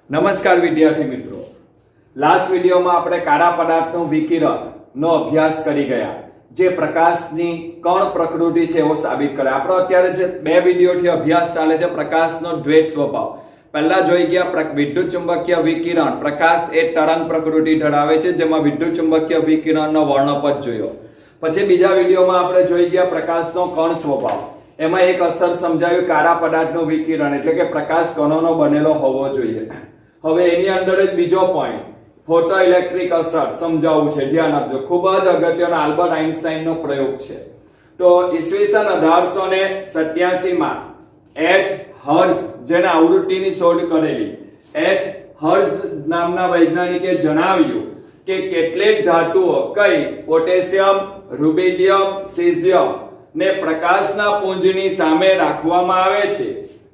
નમસ્કાર વિદ્યાર્થી મિત્રો, લાસ્ટ વિડિયોમાં આપણે કાળા પદાર્થનું વિકિરણનો અભ્યાસ કરી ગયા, જે પ્રકાશની કણ પ્રકૃતિ છે એવો સાબિત કરે. આપણો અત્યારે જે બે વિડિયોથી અભ્યાસ ચાલે છે પ્રકાશનો દ્વૈત સ્વભાવ. પહેલા જોઈ ગયા વિદ્યુત ચુંબકીય વિકિરણ. પ્રકાશ એ તરંગ પ્રકૃતિ ધરાવે છે, જેમાં વિદ્યુત ચુંબકીય વિકિરણનો વર્ણપટ જોયો. પછી બીજા વિડિયોમાં આપણે જોઈ ગયા પ્રકાશનો કણ સ્વભાવ. એમાં એક અસર સમજાવ્યું કાળા પદાર્થનું વિકિરણ એટલે કે પ્રકાશ કણોનો બનેલો હોવો જોઈએ. હવે એની અંદર જ બીજો પોઈન્ટ ફોટો ઇલેક્ટ્રિક અસર સમજાવવું છે. ધ્યાન આપજો, ખૂબ જ અગત્યનો આલ્બર્ટ આઇન્સ્ટાઈનનો પ્રયોગ છે. તો ઈસવીસન 1887 માં એચ હર્ઝ, જેને આવૃત્તિની શોધ કરેલી એચ હર્ઝ નામના વૈજ્ઞાનિકે જણાવ્યું કે કેટલીક ધાતુઓ કઈ પોટેશિયમ, રૂબિડિયમ, સીઝિયમ ને પ્રકાશના પુંજની સામે રાખવામાં આવે છે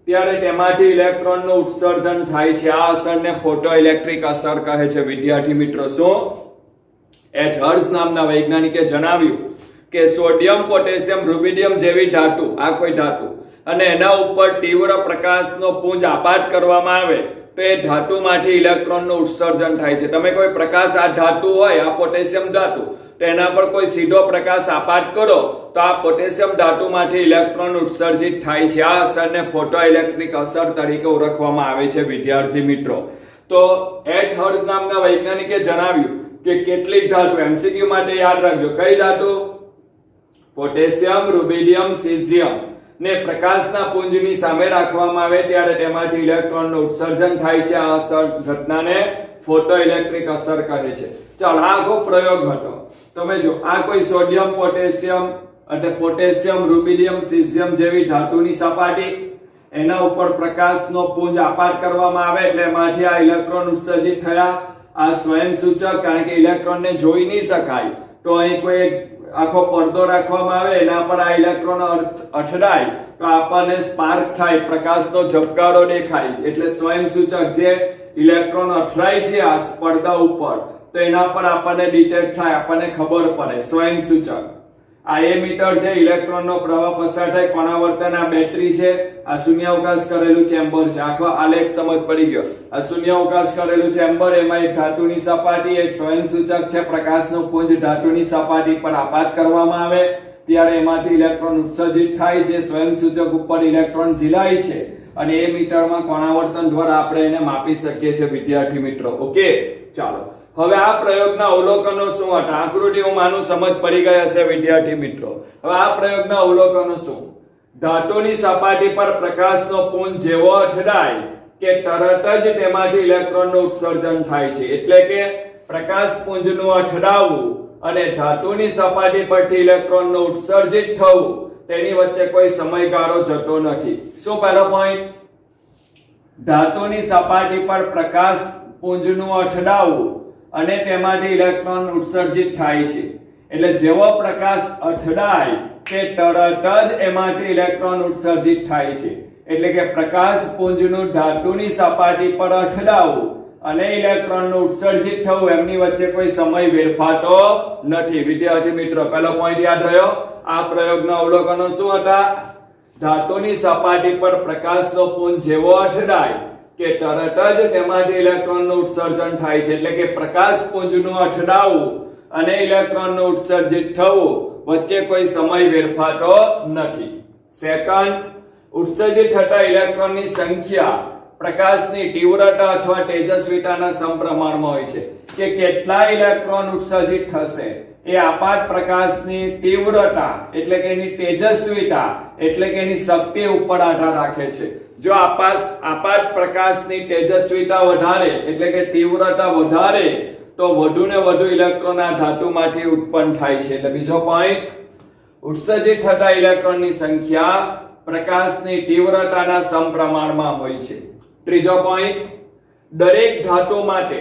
ત્યારે તેમાંથી ઇલેક્ટ્રોનનું ઉત્સર્જન થાય છે. આ અસરને ફોટોઇલેક્ટ્રિક અસર કહે છે. વિદ્યાર્થી મિત્રો, શું એચ હર્ઝ નામના વૈજ્ઞાનિકે જણાવ્યું કે સોડિયમ, પોટેશિયમ, રૂબિડિયમ જેવી ધાતુ, આ કોઈ ધાતુ, અને એના ઉપર તીવ્ર પ્રકાશનો પુંજ આપાત કરવામાં આવે તો એ ધાતુમાંથી ઇલેક્ટ્રોનનું ઉત્સર્જન થાય છે. તમે કોઈ પ્રકાશ, આ ધાતુ હોય, આ પોટેશિયમ ધાતુ, તો એના પર કોઈ સીધો પ્રકાશ આપાત કરો તો આ પોટેશિયમ ધાતુમાંથી ઇલેક્ટ્રોન ઉત્સર્જિત થાય છે. આ અસરને ફોટોઇલેક્ટ્રિક અસર તરીકે ઓળખવામાં આવે છે. વિદ્યાર્થી મિત્રો, તો એચ હર્ઝ નામના વૈજ્ઞાનિકે જણાવ્યું કે કેટલીક ધાતુ, એમસીક્યુ માટે યાદ રાખજો, કઈ ધાતુ? પોટેશિયમ, રૂબિડિયમ, સીઝિયમ ને પ્રકાશના પુંજની સામે રાખવામાં આવે ત્યારે તેમાંથી ઇલેક્ટ્રોનનું ઉત્સર્જન થાય છે. આ અસર ઘટનાને ફોટોઇલેક્ટ્રિક અસર કહે છે. ચાલો, આ આખો પ્રયોગ હતો. તમે જો, આ કોઈ સોડિયમ, પોટેશિયમ અને પોટેશિયમ, રૂબિડિયમ, સીઝિયમ જેવી ધાતુની સપાટી, એના ઉપર પ્રકાશનો પુંજ આપાત કરવામાં આવે એટલે એમાંથી આ ઇલેક્ટ્રોન ઉત્સર્જિત થયા. આ સ્વયં સૂચક, કારણ કે ઇલેક્ટ્રોનને જોઈ નહીં શકાય તો અહીં કોઈ આખો પડદો રાખવામાં આવે, એના પર આ ઇલેક્ટ્રોન અથડાય તો આપણને સ્પાર્ક થાય, પ્રકાશનો ઝબકારો દેખાય, એટલે સ્વયં સૂચક જે ઇલેક્ટ્રોન અથડાય છે આ પડદા ઉપર તો એના પર આપણને ડિટેક્ટ થાય, આપણને ખબર પડે, સ્વયં સૂચક. આ એમીટર છે, ઇલેક્ટ્રોનનો પ્રવાહ પસાર થાય. કોણાવર્તન આ બેટરી છે, આ શૂન્યાવકાશ કરેલું ચેમ્બર છે. આખો આલેખ સમજ પડી ગયો. આ શૂન્યાવકાશ કરેલું ચેમ્બર, એમાં એક ધાતુની સપાટી, એક સ્વયં સૂચક છે. પ્રકાશનું પુંજ ધાતુની સપાટી પર આપાત કરવામાં આવે ત્યારે એમાંથી ઇલેક્ટ્રોન ઉત્સર્જિત થાય, જે સ્વયં સૂચક ઉપર ઇલેક્ટ્રોન ઝીલાય છે અને એ મીટરમાં કોણાવર્તન દ્વારા આપણે એને માપી શકીએ છીએ. વિદ્યાર્થી મિત્રો, ઓકે, ચાલો. હવે આ પ્રયોગના અવલોકનો શું હતા? આકૃતિ હું માનું સમજ પડી ગઈ હશે વિદ્યાર્થી મિત્રો. હવે આ પ્રયોગના અવલોકનો શું? ધાતુની સપાટી પર પ્રકાશનો પુંજ જેવો અથડાય કે તરત જ તેમાંથી ઇલેક્ટ્રોનનું ઉત્સર્જન થાય છે. એટલે કે પ્રકાશ પુંજનું અથડાવવું અને ધાતુની સપાટી પરથી ઇલેક્ટ્રોનનું ઉત્સર્જિત થવું, તેની વચ્ચે કોઈ સમયગાળો જતો નથી. શું પહેલો પોઈન્ટ? ધાતુની સપાટી પર પ્રકાશ પુંજનું અથડાવવું અને તેમાંથી ઇલેક્ટ્રોન ઉત્સર્જિત થાય છે. એટલે જેવો પ્રકાશ અથડાય કે તરત જ એમાંથી ઇલેક્ટ્રોન ઉત્સર્જિત થાય છે. એટલે કે પ્રકાશ પુંજનું ધાતુની સપાટી પર અથડાવવું અને ઇલેક્ટ્રોનનું ઉત્સર્જિત થવું, એમની વચ્ચે કોઈ સમય વેરફાતો નથી. વિદ્યાર્થી મિત્રો, પહેલો પોઈન્ટ યાદ રહ્યો. આ પ્રયોગના અવલોકનો શું હતા? ધાતુની સપાટી પર પ્રકાશનો પુંજ જેવો અથડાય કે તરત જ તેમાંથી ઇલેક્ટ્રોનનું ઉત્સર્જન થાય છે. એટલે કે પ્રકાશ પુંજનું અથડાવવું અને ઇલેક્ટ્રોનનું ઉત્સર્જિત થવું, વચ્ચે કોઈ સમય વેરફાતો નથી. સેકન્ડ, ઉત્સર્જિત થતા ઇલેક્ટ્રોનની સંખ્યા પ્રકાશની તીવ્રતા અથવા તેજસ્વીતાના સમપ્રમાણમાં હોય છે. કે કેટલા ઇલેક્ટ્રોન ઉત્સર્જિત થશે એ આપાત પ્રકાશની તીવ્રતા એટલે કે એની તેજસ્વીતા એટલે કે એની શક્તિ ઉપર આધાર રાખે છે. જો આપાત પ્રકાશની તેજસ્વીતા વધારે એટલે કે તીવ્રતા વધારે તો વધુ ને વધુ ઇલેક્ટ્રોન આ ધાતુમાંથી ઉત્પન્ન થાય છે. એટલે બીજો પોઈન્ટ, ઉત્સર્જિત થતા ઇલેક્ટ્રોનની સંખ્યા પ્રકાશની તીવ્રતાના સમપ્રમાણમાં હોય છે. ત્રીજો પોઈન્ટ, દરેક ધાતુ માટે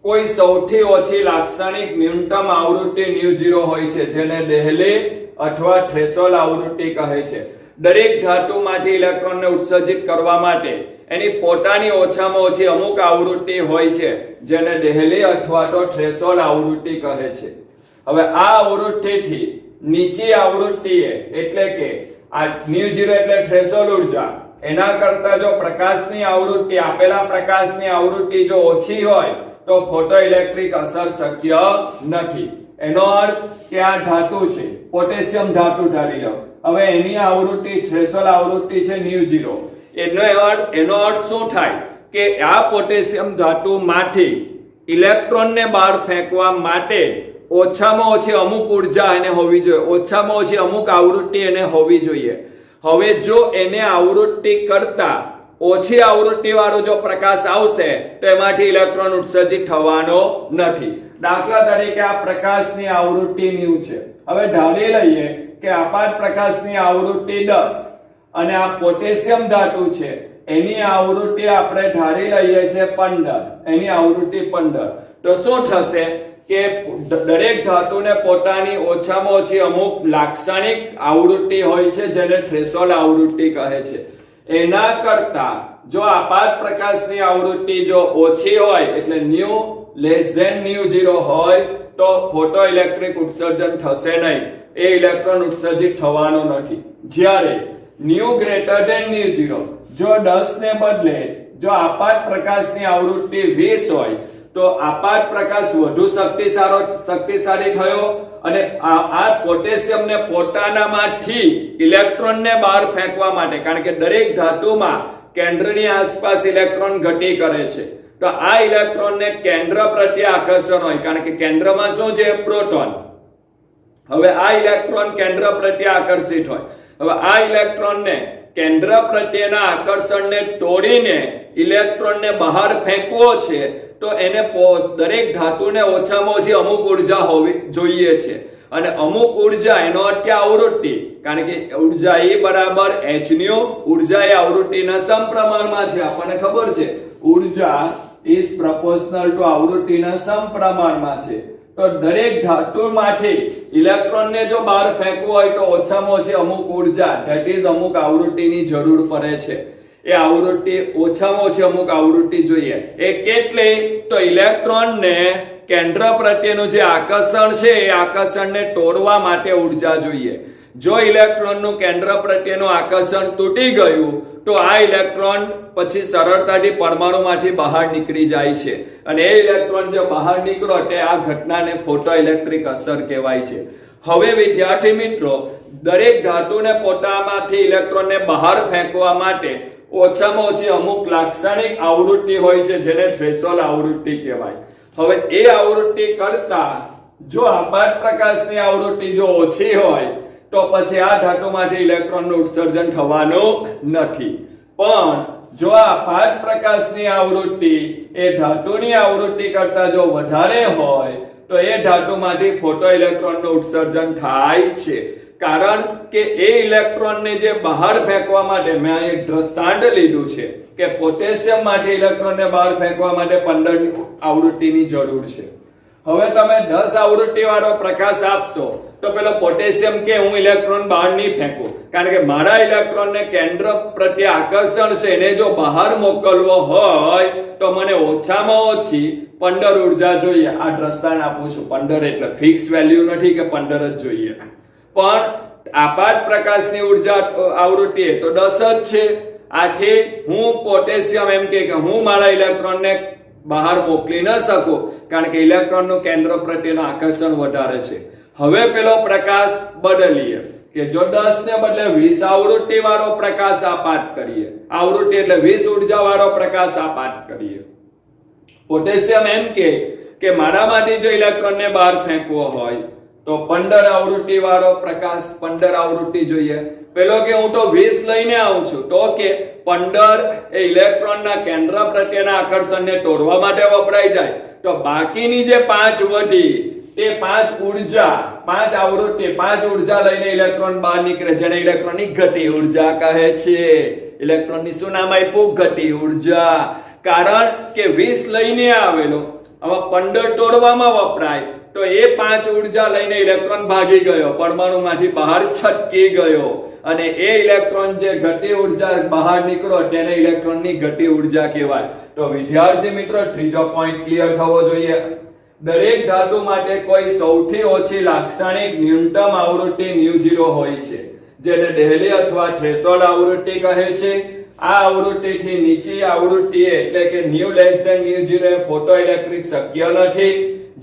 કોઈ સૌથી ઓછી લાક્ષણિક ન્યૂનતમ આવૃત્તિ μ0 હોય છે, જેને ડેહલી અથવા થ્રેશોલ્ડ આવૃત્તિ કહે છે. દરેક ધાતુમાંથી ઇલેક્ટ્રોનને ઉત્સર્જિત કરવા માટે એની પોતાની ઓછામાં ઓછી અમુક આવૃત્તિ હોય છે, જેને ડેહલી અથવા તો થ્રેશોલ્ડ આવૃત્તિ કહે છે. હવે આ આવૃત્તિથી નીચી આવૃત્તિએ એટલે કે આ μ0 એટલે થ્રેશોલ્ડ ઉર્જા, એના કરતા જો પ્રકાશની આવૃત્તિ આપેલા પ્રકાશની આવૃત્તિ જો ઓછી હોય તો ફોટોઇલેક્ટ્રિક અસર શક્ય નથી. એનો અર્થ કે આ ધાતુ છે, પોટેશિયમ ધાતુ ધારી લો. હવે એની આવૃત્તિ થ્રેશોલ્ડ આવૃત્તિ છે μ0. એનો અર્થ શું થાય કે આ પોટેશિયમ ધાતુમાંથી ઇલેક્ટ્રોનને બહાર ફેંકવા માટે ઓછામાં ઓછી અમુક ઉર્જા એને હોવી જોઈએ, ઓછામાં ઓછી અમુક આવૃત્તિ એને હોવી જોઈએ. હવે જો એને આવૃત્તિ કરતા ઓછી આવૃત્તિ વાળો જો પ્રકાશ આવશે તો એમાંથી ઇલેક્ટ્રોન ઉત્સર્જિત થવાનો નથી. દાખલા તરીકે આ પ્રકાશની આવૃત્તિ ન્યુ છે. હવે ધારી લઈએ કે આપાત પ્રકાશની આવૃત્તિ 10 અને આ પોટેશિયમ ધાતુ છે એની આવૃત્તિ આપણે ધારી લઈએ છે 15, એની આવૃત્તિ 15. તો શું થશે કે દરેક ધાતુને પોતાની ઓછામાં ઓછી અમુક લાક્ષણિક આવૃત્તિ હોય છે જેને થ્રેશોલ્ડ આવૃત્તિ કહે છે. એના કરતા જો આપાત પ્રકાશની આવૃત્તિ જો ઓછી હોય એટલે ન્યુ લેસ ધેન μ0 હોય તો ફોટોઇલેક્ટ્રિક ઉત્સર્જન થશે નહીં, એ ઇલેક્ટ્રોન ઉત્સર્જિત થવાનો નથી. જ્યારે ન્યુ ગ્રેટર ધેન μ0 જો 10 ને બદલે જો આપાત પ્રકાશની આવૃત્તિ 20 હોય તો આપાત પ્રકાશ વધુ શક્તિશાળી થયો અને આ પોટેશિયમને પોતાનામાંથી ઇલેક્ટ્રોનને બહાર ફેંકવા માટે, કારણ કે દરેક ધાતુમાં કેન્દ્રની આસપાસ ઇલેક્ટ્રોન ગતિ કરે છે, તો આ ઇલેક્ટ્રોનને કેન્દ્ર પ્રત્યે આકર્ષણ હોય, કારણ કે કેન્દ્રમાં શું છે? પ્રોટોન. હવે આ ઇલેક્ટ્રોન કેન્દ્ર પ્રત્યે આકર્ષિત હોય. હવે આ ઇલેક્ટ્રોનને કેન્દ્ર પ્રત્યેના આકર્ષણને તોડીને ઇલેક્ટ્રોનને બહાર ફેંકવો છે તો એને દરેક ધાતુને ઓછામાં ઓછી અમુક ઉર્જા હોવી જોઈએ છે. અને અમુક ઉર્જા એનો અર્થ કે આવૃત્તિ, કારણ કે ઉર્જા E બરાબર hν, ઉર્જા એ આવૃત્તિના સમપ્રમાણમાં છે. આપણને ખબર છે ઉર્જા is proportional to આવૃત્તિના સમપ્રમાણમાં છે. તો દરેક ધાતુમાંથી ઇલેક્ટ્રોનને જો બહાર ફેંકવું હોય તો ઓછામાં ઓછી અમુક ઉર્જા, ધેટ ઇઝ અમુક આવૃત્તિની જરૂર પડે છે. એ આવૃત્તિ ઓછામાં ઓછી અમુક આવૃત્તિ જોઈએ. એ કેટલી? તો ઇલેક્ટ્રોનને કેન્દ્ર પ્રત્યેનું જે આકર્ષણ છે એ આકર્ષણને તોડવા માટે ઉર્જા જોઈએ. જો ઇલેક્ટ્રોનનું કેન્દ્ર પ્રત્યેનું આકર્ષણ તૂટી ગયું તો આ ઇલેક્ટ્રોન પછી સરળતાથી પરમાણુમાંથી બહાર નીકળી જાય છે અને એ ઇલેક્ટ્રોન જે બહાર નીકળ્યો તે આ ઘટનાને ફોટોઇલેક્ટ્રિક અસર કહેવાય છે. હવે વિદ્યાર્થી મિત્રો, દરેક ધાતુને પોતામાંથી ઇલેક્ટ્રોનને બહાર ફેંકવા માટે ઓછામાં ઓછી અમુક લાક્ષણિક આવૃત્તિ હોય છે જેને થ્રેશોલ્ડ આવૃત્તિ કહેવાય. હવે એ આવૃત્તિ કરતા જો આપાત પ્રકાશની આવૃત્તિ જો ઓછી હોય તો પછી આ ધાતુમાંથી ઇલેક્ટ્રોનનું ઉત્સર્જન થવાનું નથી. પણ જો આપાત પ્રકાશની આવૃત્તિ એ ધાતુની આવૃત્તિ કરતા જો વધારે હોય તો એ ધાતુમાંથી ફોટોઇલેક્ટ્રોનનું ઉત્સર્જન થાય છે. કારણ કે એ ઇલેક્ટ્રોનને જે બહાર ફેંકવા માટે મેં એક દ્રષ્ટાંત લીધું છે કે પોટેશિયમ માંથી ઇલેક્ટ્રોનને બહાર ફેંકવા માટે 15 આવૃત્તિની જરૂર છે. હવે તમે 10 આવૃત્તિ વાળો પ્રકાશ આપશો તો પેલો પોટેશિયમ કે હું ઇલેક્ટ્રોન બહાર નહીં ફેંકું, કારણ કે મારા ઇલેક્ટ્રોનને કેન્દ્ર પ્રત્યે આકર્ષણ છે એને જો બહાર મોકલવો હોય તો મને ઓછામાં ઓછી 15 ઉર્જા જોઈએ. આ દ્રષ્ટાંત આપું છું. 15 એટલે ફિક્સ વેલ્યુ નથી કે 15 જ જોઈએ, પણ આપાત પ્રકાશની ઉર્જા આવૃત્તિ તો 10 જ છે. આથી હું પોટેશિયમ એમ કે હું મારા ઇલેક્ટ્રોનને બહાર મોકલી ન શકું, કારણ કે ઇલેક્ટ્રોનનું કેન્દ્ર પ્રત્યેનું આકર્ષણ વધારે છે. હવે પેલો પ્રકાશ બદલીએ કે જો 10 ને બદલે 20 આવૃત્તિ વાળો પ્રકાશ આપાત કરીએ. આવૃત્તિ એટલે 20 ઉર્જા વાળો પ્રકાશ આપાત કરીએ. પોટેશિયમ એમ કે મારામાંથી જો ઇલેક્ટ્રોનને બહાર ફેંકવો હોય તો 15 આવૃત્તિ વાળો પ્રકાશ 15 આવૃત્તિ જોઈએ. પેલો કે હું તો 20 લઈને આવું છું, તો કે 15 એ ઇલેક્ટ્રોનના કેન્દ્ર પ્રત્યેના આકર્ષણને તોડવા માટે વપરાઈ જાય, તો બાકીની જે 5 વધી તે 5 ઉર્જા 5 આવૃત્તિ 5 ઉર્જા લઈને ઇલેક્ટ્રોન બહાર નીકળે, જેને ઇલેક્ટ્રોનની ગતિ ઉર્જા કહે છે. ઇલેક્ટ્રોનની શું નામ આપ્યું? ગતિ ઉર્જા. કારણ કે 20 લઈને આવેલો હવે 15 તોડવામાં વપરાય તો એ 5 ઉર્જા લઈને ઇલેક્ટ્રોન ભાગી ગયો, પરમાણુમાંથી બહાર છટકી ગયો અને એ ઇલેક્ટ્રોન જે ગતિ ઉર્જા બહાર નીકળ્યો તેને ઇલેક્ટ્રોનની ગતિ ઉર્જા કહેવાય. તો વિદ્યાર્થી મિત્રો, ત્રીજો પોઈન્ટ ક્લિયર થવો જોઈએ. દરેક ધાતુ માટે કોઈ સૌથી ઓછી લાક્ષણિક ન્યૂનતમ આવૃત્તિ μ0 હોય છે, જેને ડેહલી અથવા થ્રેશોલ્ડ આવૃત્તિ કહે છે. આ આવૃત્તિથી નીચી આવૃત્તિ એટલે કે ન્યુ લેસ ધેન ન્યુ 0 એ ફોટોઇલેક્ટ્રિક શક્ય નથી.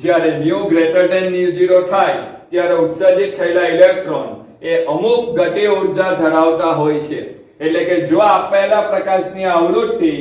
જ્યારે ન્યુ ગ્રેટર ધેન ન્યુ 0 થાય ત્યારે ઉત્સર્જિત થયેલા ઇલેક્ટ્રોન એ અમુક ગતિ ઉર્જા ધરાવતા હોય છે. એટલે કે જો આપેલા પ્રકાશની આવૃત્તિ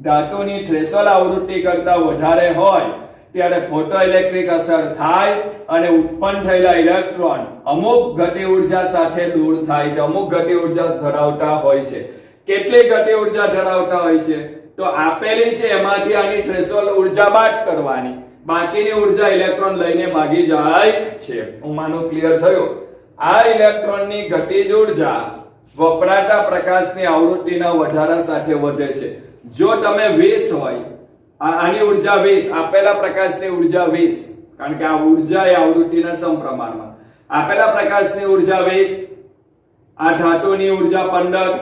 ધાતુની થ્રેશોલ્ડ આવૃત્તિ કરતા વધારે હોય ત્યારે ફોટોઇલેક્ટ્રિક અસર થાય અને ઉત્પન્ન થયેલા ઇલેક્ટ્રોન અમુક ગતિ ઉર્જા સાથે દૂર થાય છે, અમુક ગતિ ઉર્જા ધરાવતા હોય છે. કેટલી ગતિ ઉર્જા ધરાવતા હોય છે? તો આપેલી છે એમાંથી આની થ્રેશોલ્ડ ઉર્જા બાદ કરવાની, બાકીની ઉર્જા ઇલેક્ટ્રોન લઈને ભાગી જાય છે. હું માનું ક્લિયર થયો? આ ઇલેક્ટ્રોનની ગતિજ ઉર્જા વપરાતા પ્રકાશની આવૃત્તિના વધારા સાથે વધે છે. જો તમે 20 હોય, આની ઉર્જા 20, આપેલા પ્રકાશની ઉર્જા 20, કારણ કે આ ઉર્જા એ આવૃત્તિના સમપ્રમાણમાં. આપેલા પ્રકાશની ઉર્જા 20, આ ધાતુની ઉર્જા 15,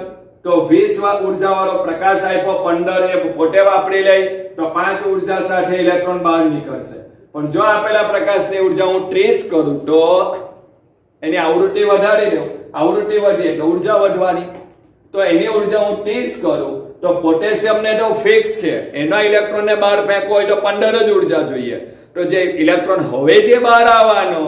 તો 20 ઉર્જા વાળો પ્રકાશ આપ્યો, 15 એ પોતે વાપરી લે તો 5 ઉર્જા સાથે ઇલેક્ટ્રોન બહાર નીકળશે. પણ જો આપેલા પ્રકાશની ઉર્જા હું 30 કરું તો એની આવૃત્તિ વધારી દઉં, આવૃત્તિ વધી એટલે ઉર્જા વધવાની, તો એની ઉર્જા હું 30 કરું તો પોટેશિયમ ને તો ફિક્સ છે, એના ઇલેક્ટ્રોન ને બહાર ફેંકવો હોય તો 15 જ ઉર્જા જોઈએ. તો જે ઇલેક્ટ્રોન હવે જે બહાર આવવાનો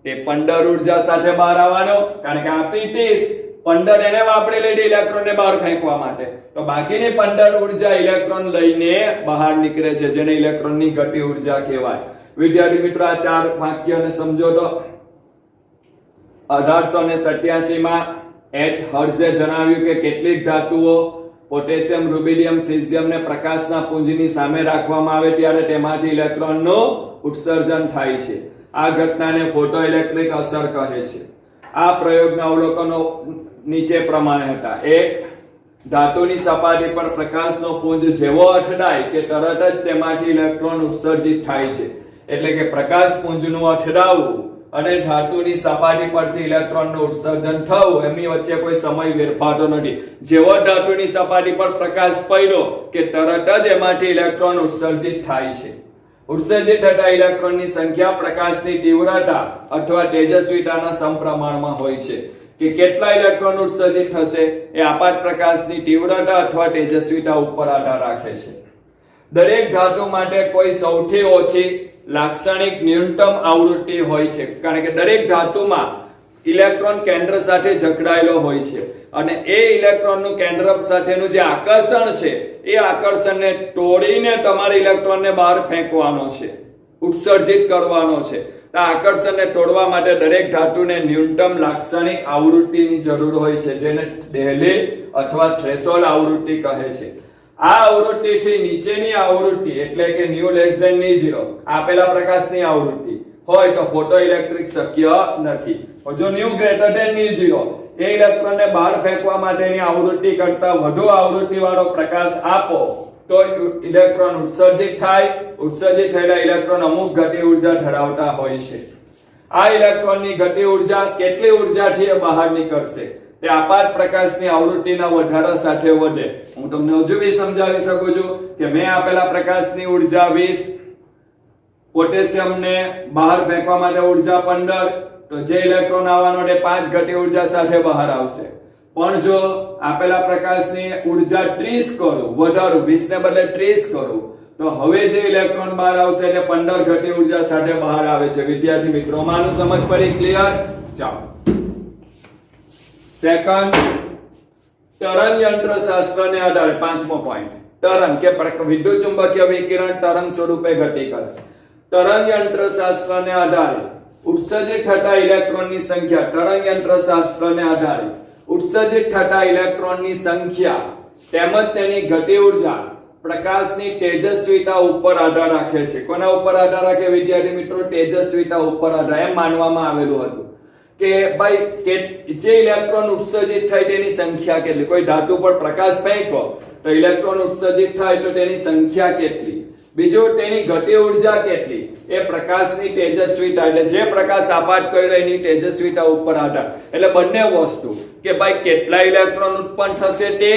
તે 15 ઉર્જા સાથે બહાર આવવાનો, કારણ કે આપી 30, 15 એને વાપરી લીધી ઇલેક્ટ્રોન ને બહાર ફેંકવા માટે, તો બાકીની 15 ઉર્જા ઇલેક્ટ્રોન લઈને બહાર નીકળે છે, જેને ઇલેક્ટ્રોનની ગતિ ઉર્જા કહેવાય. વિદ્યાર્થી મિત્રો, આ 4 વાક્યને સમજો તો 1887 માં એચ હર્ઝે જણાવ્યું કે કેટલીક ધાતુઓ પોટેશિયમ, રૂબિડિયમ, સીઝિયમ ને પ્રકાશના પુંજની સામે રાખવામાં આવે ત્યારે તેમાંથી ઇલેક્ટ્રોનનું ઉત્સર્જન થાય છે. આ ઘટનાને ફોટોઇલેક્ટ્રિક અસર કહે છે. આ પ્રયોગના અવલોકનો નીચે પ્રમાણે હતા. એક, ધાતુની સપાટી પર પ્રકાશનો પુંજ જેવો અથડાય કે તરત જ તેમાંથી ઇલેક્ટ્રોન ઉત્સર્જિત થાય છે. એટલે કે પ્રકાશ પુંજનું અથડાવવું અને ધાતુની સપાટી પરથી ઇલેક્ટ્રોનનું ઉત્સર્જન થવું એમની વચ્ચે કોઈ સમય વેરફાતો નથી. જેવો ધાતુની સપાટી પર પ્રકાશ પડ્યો કે તરત જ એમાંથી ઇલેક્ટ્રોન ઉત્સર્જિત થાય છે. ઉત્સર્જિત થતા ઇલેક્ટ્રોનની સંખ્યા પ્રકાશની તીવ્રતા અથવા તેજસ્વીતાના સમપ્રમાણમાં હોય છે. કે કેટલા ઇલેક્ટ્રોન ઉત્સર્જિત થશે એ આપાત પ્રકાશની તીવ્રતા અથવા તેજસ્વીતા ઉપર આધાર રાખે છે. દરેક ધાતુ માટે કોઈ સૌથી ઓછી લાક્ષણિક ન્યૂનતમ આવૃત્તિ હોય છે, કારણ કે દરેક ધાતુમાં ઇલેક્ટ્રોન કેન્દ્ર સાથે જકડાયેલો હોય છે અને એ ઇલેક્ટ્રોનનું કેન્દ્ર સાથેનું જે આકર્ષણ છે એ આકર્ષણને તોડીને તમારે ઇલેક્ટ્રોનને બહાર ફેંકવાનો છે, ઉત્સર્જિત કરવાનો છે. આ આકર્ષણને તોડવા માટે દરેક ધાતુને ન્યૂનતમ લાક્ષણિક આવૃત્તિની જરૂર હોય છે, જેને ડેહલી અથવા થ્રેશોલ્ડ આવૃત્તિ કહે છે. આ આવૃત્તિથી નીચેની આવૃત્તિ એટલે કે ન્યુ લેસ ધેન ન્યુ 0 આપેલા પ્રકાશની આવૃત્તિ હોય તો ફોટોઇલેક્ટ્રિક શક્ય નથી. જો ન્યુ ગ્રેટર ધેન ન્યુ 0 એ ઇલેક્ટ્રોનને બહાર ફેંકવા માટેની આવૃત્તિ કરતા વધુ આવૃત્તિ વાળો પ્રકાશ આપો તો ઇલેક્ટ્રોન ઉત્સર્જિત થાય. ઉત્સર્જિત થયેલા ઇલેક્ટ્રોન અમુક ગતિ ઉર્જા ધરાવતા હોય છે. આ ઇલેક્ટ્રોનની ગતિ ઉર્જા કેટલી ઉર્જાથી એ બહાર નીકળશે તે આપાત પ્રકાશની આવૃત્તિના વધારા સાથે વધે. હું તમને હજુ બી સમજાવી શકું છું કે મેં આપેલા પ્રકાશની ઉર્જા 20, પોટેશિયમને બહાર ફેંકવા માટે ઉર્જા 15, તો જે ઇલેક્ટ્રોન આવવાનો તે 5 ગતિ ઉર્જા સાથે બહાર આવશે. પણ જો આપેલા પ્રકાશની ઉર્જા 30 કરું, વધારું, 20 ને બદલે 30 કરું, તો હવે જે ઇલેક્ટ્રોન બહાર આવશે તે 15 ગતિ ઉર્જા સાથે બહાર આવે છે. વિદ્યાર્થી મિત્રો, માનું સમજ પડી? ક્લિયર? ચાલો. સેકન્ડ, તરંગ યંત્ર શાસ્ત્રને આધારે 5મો પોઈન્ટ, તરંગ કે વિદ્યુત ચુંબકીય વિકિરણ તરંગ સ્વરૂપે ગતિ કરે. તરંગ યંત્ર શાસ્ત્રને આધારે ઉત્સર્જિત થતા ઇલેક્ટ્રોનની સંખ્યા, તરંગ યંત્ર શાસ્ત્રને આધારે ઉત્સર્જિત થતા ઇલેક્ટ્રોનની સંખ્યા તેમજ તેની ગતિ ઉર્જા પ્રકાશની તેજસ્વીતા ઉપર આધાર રાખે છે. કોના ઉપર આધાર રાખે વિદ્યાર્થી મિત્રો? તેજસ્વીતા ઉપર આધાર. એમ માનવામાં આવેલું હતું કે ભાઈ કે જે ઇલેક્ટ્રોન ઉત્સર્જિત થાય તેની સંખ્યા કેટલી. કોઈ ધાતુ પર પ્રકાશ ફેંકો તો ઇલેક્ટ્રોન ઉત્સર્જિત થાય તો તેની સંખ્યા કેટલી, બીજું તેની ગતિ ઉર્જા કેટલી, એ પ્રકાશની તેજસ્વીતા એટલે જે પ્રકાશ આપાત કર્યો એની તેજસ્વીતા ઉપર આધાર. એટલે બંને વસ્તુ કે ભાઈ કેટલા ઇલેક્ટ્રોન ઉત્પન્ન થશે તે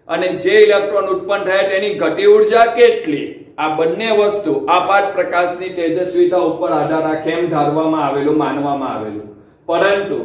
અને જે ઇલેક્ટ્રોન ઉત્પન્ન થાય તેની ગતિ ઉર્જા કેટલી, આ બંને વસ્તુ આપાત પ્રકાશની તેજસ્વીતા ઉપર આધાર રાખે એમ ધારવામાં આવેલું, માનવામાં આવેલું. પરંતુ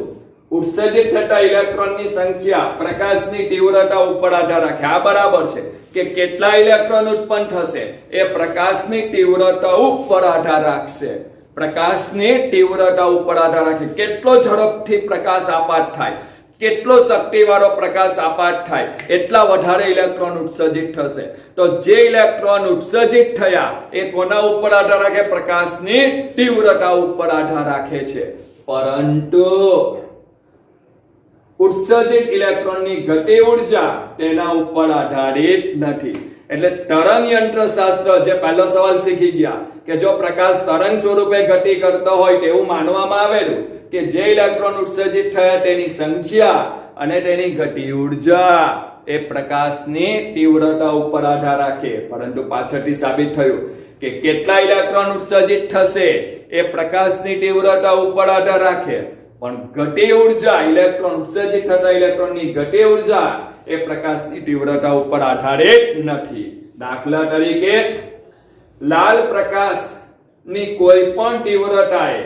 ઉત્સર્જિત થતા ઇલેક્ટ્રોનની સંખ્યા પ્રકાશની તીવ્રતા ઉપર આધાર રાખે. આ બરાબર છે કે કેટલા ઇલેક્ટ્રોન ઉત્પન્ન થશે એ પ્રકાશની તીવ્રતા ઉપર આધાર રાખશે. પ્રકાશની તીવ્રતા ઉપર આધાર રાખે. કેટલો ઝડપથી પ્રકાશ આપાત થાય, કેટલો શક્તિવાળો પ્રકાશ આપાત થાય એટલા વધારે ઇલેક્ટ્રોન ઉત્સર્જિત થશે. તો જે ઇલેક્ટ્રોન ઉત્સર્જિત થયા એ કોના ઉપર આધાર રાખે? પ્રકાશની તીવ્રતા ઉપર આધાર રાખે છે. પરંતુ ઉત્સર્જિત ઇલેક્ટ્રોનની ગતિ ઉર્જા તેના ઉપર આધારિત નથી. એટલે તરંગ યંત્રશાસ્ત્ર, જે પહેલો સવાલ શીખી ગયા કે જો પ્રકાશ તરંગ સ્વરૂપે ગતિ કરતો હોય તેવું માનવામાં આવેલું કે જે ઇલેક્ટ્રોન ઉત્સર્જિત થયા તેની સંખ્યા અને તેની ગતિ ઉર્જા એ પ્રકાશની તીવ્રતા ઉપર આધાર રાખે. પરંતુ પાછળથી સાબિત થયું કે કેટલા ઇલેક્ટ્રોન ઉત્સર્જિત થશે એ પ્રકાશની તીવ્રતા ઉપર આધાર રાખે, પણ ગતિ ઉર્જા, ઇલેક્ટ્રોન ઉત્સર્જિત થતા ઇલેક્ટ્રોનની ગતિ ઉર્જા એ પ્રકાશની તીવ્રતા ઉપર આધારિત નથી. દાખલા તરીકે લાલ પ્રકાશની કોઈ પણ તીવ્રતાએ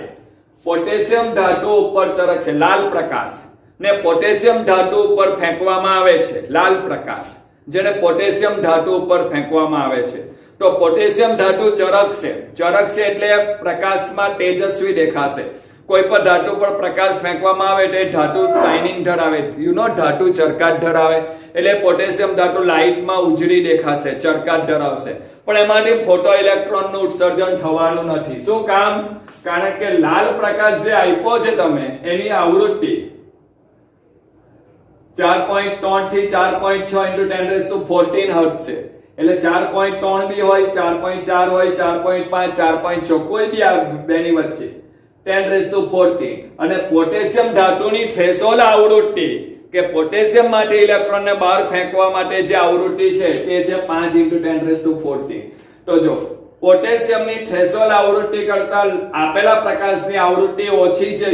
પોટેશિયમ ધાતુ ઉપર ચળકશે. લાલ પ્રકાશ ને પોટેશિયમ ધાતુ ઉપર ફેંકવામાં આવે છે. લાલ પ્રકાશ જેને પોટેશિયમ ધાતુ ઉપર ફેંકવામાં આવે છે તો પોટેશિયમ ધાતુ ચળકશે એટલે પ્રકાશમાં તેજસ્વી દેખાશે. કોઈ પણ ધાતુ પર પ્રકાશ ફેંકવામાં આવે તો ધાતુ શાઇનિંગ ધરાવે, ધાતુ ચરકાટ ધરાવે. એટલે પોટેશિયમ ધાતુ લાઇટમાં ઉજળી દેખાશે, ચરકાટ ધરાવશે, પણ એમાંથી ફોટો ઇલેક્ટ્રોનનું ઉત્સર્જન થવાનું નથી. શું કામ? કારણ કે લાલ પ્રકાશ જે આપ્યો છે તમે એની આવૃત્તિ 4.3 થી 4.6 × 1014 હર્ટ્ઝ છે. એટલે 4.3 બી હોય, 4.4 હોય, 4.5, 4.6 કોઈ બી આ બેની વચ્ચે 1014. અને પોટેશિયમ ધાતુની થ્રેશોલ્ડ આવૃત્તિ કે પોટેશિયમ માટે ઇલેક્ટ્રોનને બહાર ફેંકવા માટે જે આવૃત્તિ છે તે છે 5 × 1014. તો જો પોટેશિયમની થ્રેશોલ્ડ આવૃત્તિ કરતા આપેલા પ્રકાશની આવૃત્તિ ઓછી છે,